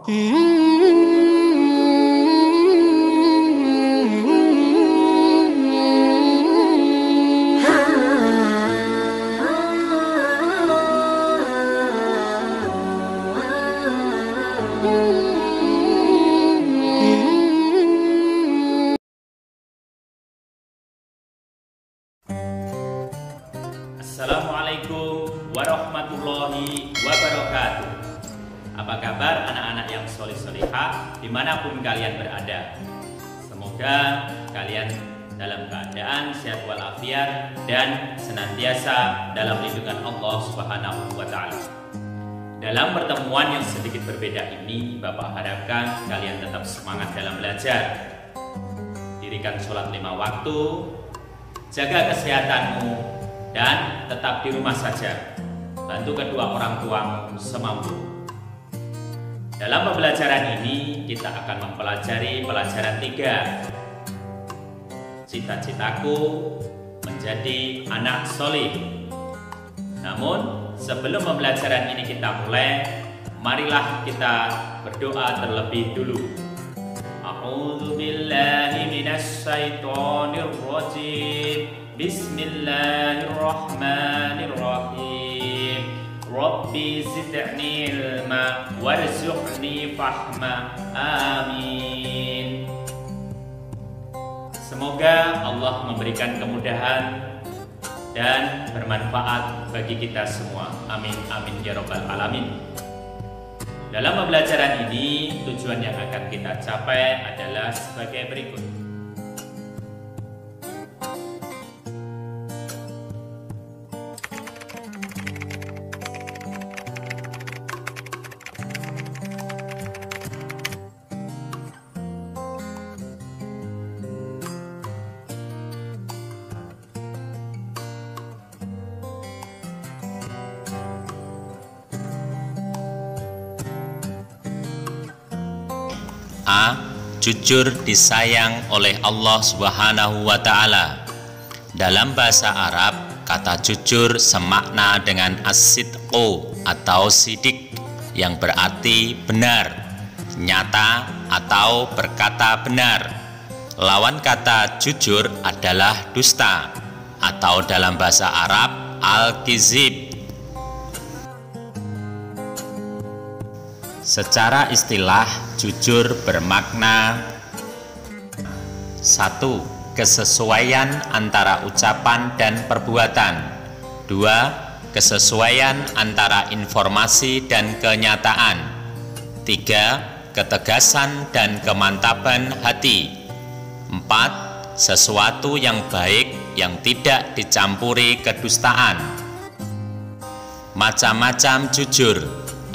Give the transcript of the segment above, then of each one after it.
Assalamualaikum warahmatullahi wabarakatuh. Apa kabar anak-anak yang soleh-solehah dimanapun kalian berada? Semoga kalian dalam keadaan sehat walafiat dan senantiasa dalam lindungan Allah Subhanahu wa Ta'ala. Dalam pertemuan yang sedikit berbeda ini, Bapak harapkan kalian tetap semangat dalam belajar. Dirikan sholat 5 waktu, jaga kesehatanmu, dan tetap di rumah saja. Bantu kedua orang tuamu semampu. Dalam pembelajaran ini kita akan mempelajari pelajaran 3. Cita-citaku menjadi anak soleh. Namun sebelum pembelajaran ini kita mulai, marilah kita berdoa terlebih dulu. A'udzu billahi minasy syaithanir rajim. Bismillahirrahmanirrahim. Rabbi zidni ilma warzuqni fahma. Amin. Semoga Allah memberikan kemudahan dan bermanfaat bagi kita semua. Amin amin ya rabbal alamin. Dalam pembelajaran ini, tujuan yang akan kita capai adalah sebagai berikut. A. Jujur disayang oleh Allah Subhanahu wa Ta'ala. Dalam bahasa Arab, kata jujur semakna dengan as-sidqu atau sidik, yang berarti benar, nyata, atau berkata benar. Lawan kata jujur adalah dusta, atau dalam bahasa Arab al-kizib. Secara istilah, jujur bermakna 1. Kesesuaian antara ucapan dan perbuatan. 2. Kesesuaian antara informasi dan kenyataan. 3. Ketegasan dan kemantapan hati. 4. Sesuatu yang baik yang tidak dicampuri kedustaan. Macam-macam jujur.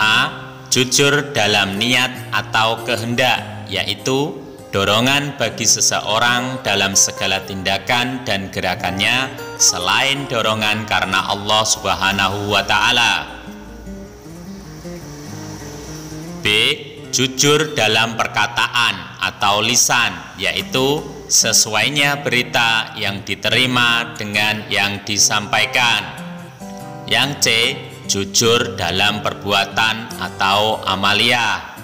A. Jujur dalam niat atau kehendak, yaitu dorongan bagi seseorang dalam segala tindakan dan gerakannya selain dorongan karena Allah Subhanahu wa Ta'ala. B. Jujur dalam perkataan atau lisan, yaitu sesuainya berita yang diterima dengan yang disampaikan. Yang C. Jujur dalam perbuatan atau amaliyah.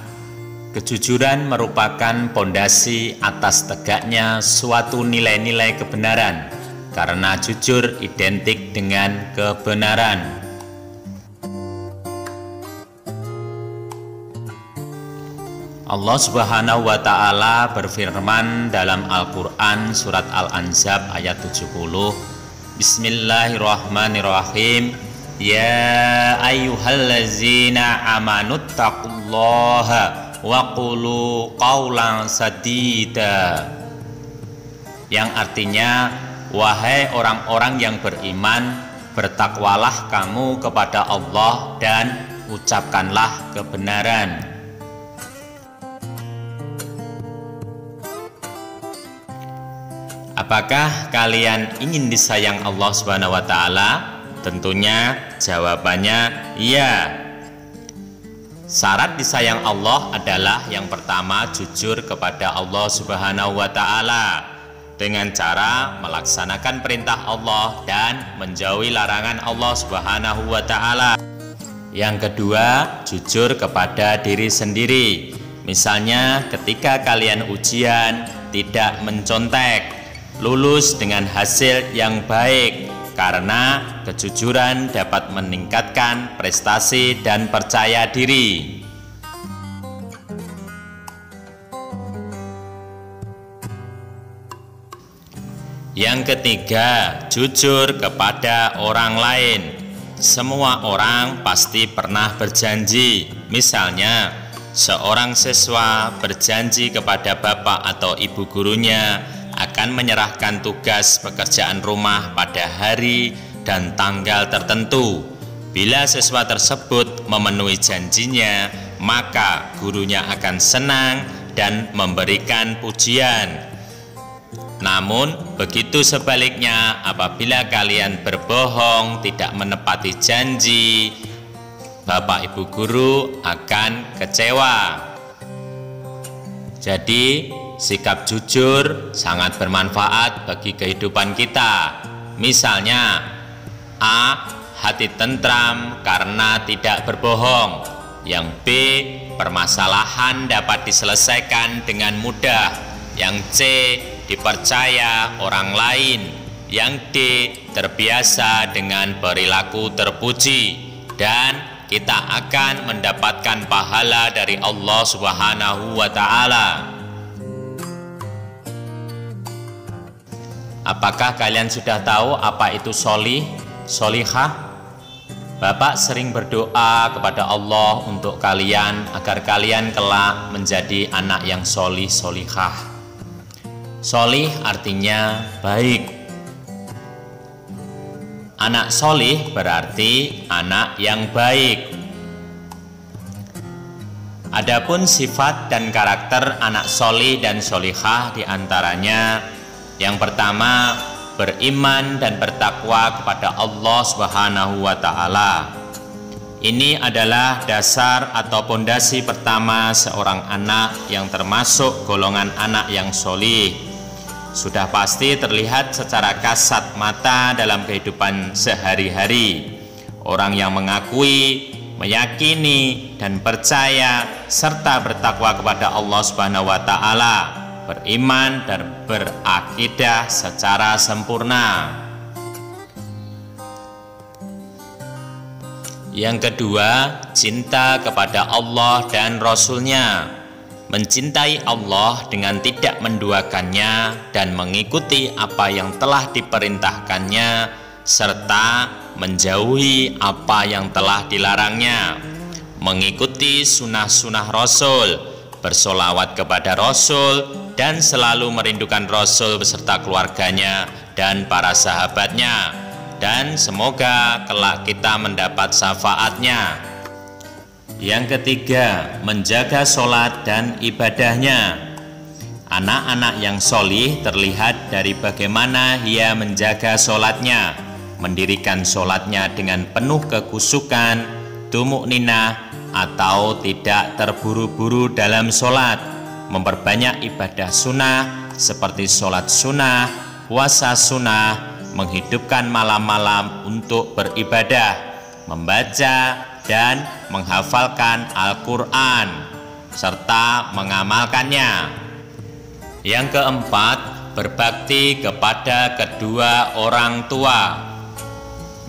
Kejujuran merupakan pondasi atas tegaknya suatu nilai-nilai kebenaran, karena jujur identik dengan kebenaran. Allah Subhanahu wa Ta'ala berfirman dalam Al-Quran surat Al-Anzab ayat 70. Bismillahirrahmanirrahim. Ya ayyuhallazina amanuttaqullaha wa qulu qawlan sadida, yang artinya, wahai orang-orang yang beriman, bertakwalah kamu kepada Allah dan ucapkanlah kebenaran. Apakah kalian ingin disayang Allah Subhanahu wa Ta'ala? Tentunya jawabannya iya. Syarat disayang Allah adalah yang pertama, jujur kepada Allah Subhanahu wa Ta'ala dengan cara melaksanakan perintah Allah dan menjauhi larangan Allah Subhanahu wa Ta'ala. Yang kedua, jujur kepada diri sendiri Misalnya ketika kalian ujian tidak mencontek, lulus dengan hasil yang baik, karena kejujuran dapat meningkatkan prestasi dan percaya diri. Yang ketiga, jujur kepada orang lain. Semua orang pasti pernah berjanji. Misalnya, seorang siswa berjanji kepada bapak atau ibu gurunya akan menyerahkan tugas pekerjaan rumah pada hari dan tanggal tertentu. Bila siswa tersebut memenuhi janjinya, maka gurunya akan senang dan memberikan pujian. Namun, begitu sebaliknya, apabila kalian berbohong, tidak menepati janji, bapak ibu guru akan kecewa. Jadi, sikap jujur sangat bermanfaat bagi kehidupan kita. Misalnya, A. Hati tentram karena tidak berbohong. Yang B. Permasalahan dapat diselesaikan dengan mudah. Yang C. Dipercaya orang lain. Yang D. Terbiasa dengan perilaku terpuji. Dan kita akan mendapatkan pahala dari Allah Subhanahu wa Ta'ala. Apakah kalian sudah tahu apa itu sholih, sholihah? Bapak sering berdoa kepada Allah untuk kalian agar kalian kelak menjadi anak yang sholih, sholihah. Sholih artinya baik. Anak sholih berarti anak yang baik. Adapun sifat dan karakter anak sholih dan sholihah diantaranya, yang pertama, beriman dan bertakwa kepada Allah Subhanahu wa Ta'ala. Ini adalah dasar atau pondasi pertama seorang anak yang termasuk golongan anak yang sholih. Sudah pasti terlihat secara kasat mata dalam kehidupan sehari-hari. Orang yang mengakui, meyakini, dan percaya serta bertakwa kepada Allah Subhanahu wa Ta'ala, beriman dan berakidah secara sempurna. Yang kedua, cinta kepada Allah dan Rasul-Nya. Mencintai Allah dengan tidak menduakannya dan mengikuti apa yang telah diperintahkannya, serta menjauhi apa yang telah dilarangnya. Mengikuti sunnah-sunnah Rasul, bersolawat kepada Rasul, dan selalu merindukan Rasul beserta keluarganya dan para sahabatnya. Dan semoga kelak kita mendapat syafaatnya. Yang ketiga, menjaga sholat dan ibadahnya. Anak-anak yang sholih terlihat dari bagaimana ia menjaga sholatnya, mendirikan sholatnya dengan penuh kekhusyukan, tumukninah, atau tidak terburu-buru dalam sholat, memperbanyak ibadah sunnah seperti sholat sunnah, puasa sunnah, menghidupkan malam-malam untuk beribadah, membaca dan menghafalkan Al-Quran, serta mengamalkannya. Yang keempat, berbakti kepada kedua orang tua.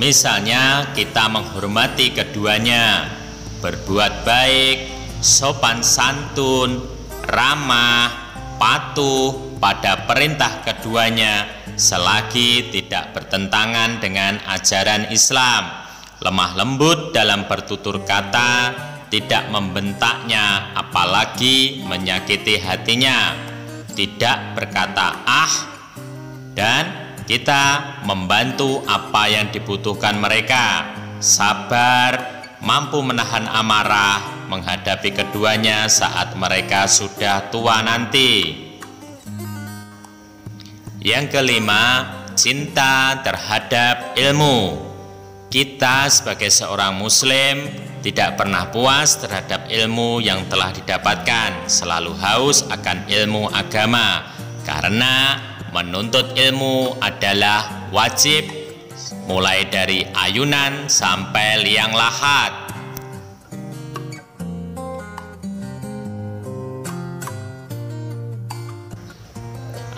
Misalnya kita menghormati keduanya, berbuat baik, sopan santun, ramah, patuh pada perintah keduanya selagi tidak bertentangan dengan ajaran Islam, lemah lembut dalam bertutur kata, tidak membentaknya apalagi menyakiti hatinya, tidak berkata dan kita membantu apa yang dibutuhkan mereka, sabar, mampu menahan amarah menghadapi keduanya saat mereka sudah tua nanti. Yang kelima, cinta terhadap ilmu. Kita sebagai seorang muslim tidak pernah puas terhadap ilmu yang telah didapatkan, selalu haus akan ilmu agama, karena menuntut ilmu adalah wajib, mulai dari ayunan sampai liang lahat.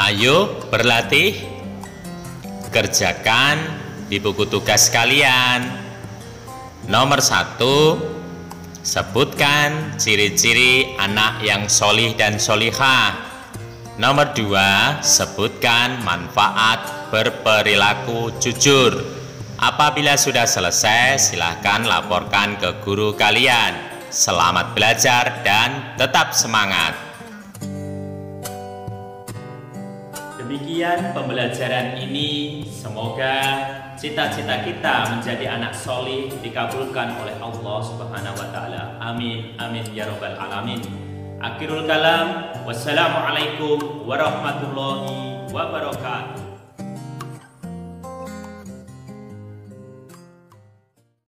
Ayo berlatih, kerjakan di buku tugas kalian. Nomor 1, sebutkan ciri-ciri anak yang solih dan solihah. Nomor 2, sebutkan manfaat berperilaku jujur. Apabila sudah selesai, silahkan laporkan ke guru kalian. Selamat belajar dan tetap semangat. Demikian pembelajaran ini. Semoga cita-cita kita menjadi anak solih dikabulkan oleh Allah Subhanahu wa Ta'ala. Amin, amin ya Rabbal 'Alamin. Akhirul kalam, wassalamualaikum warahmatullahi wabarakatuh.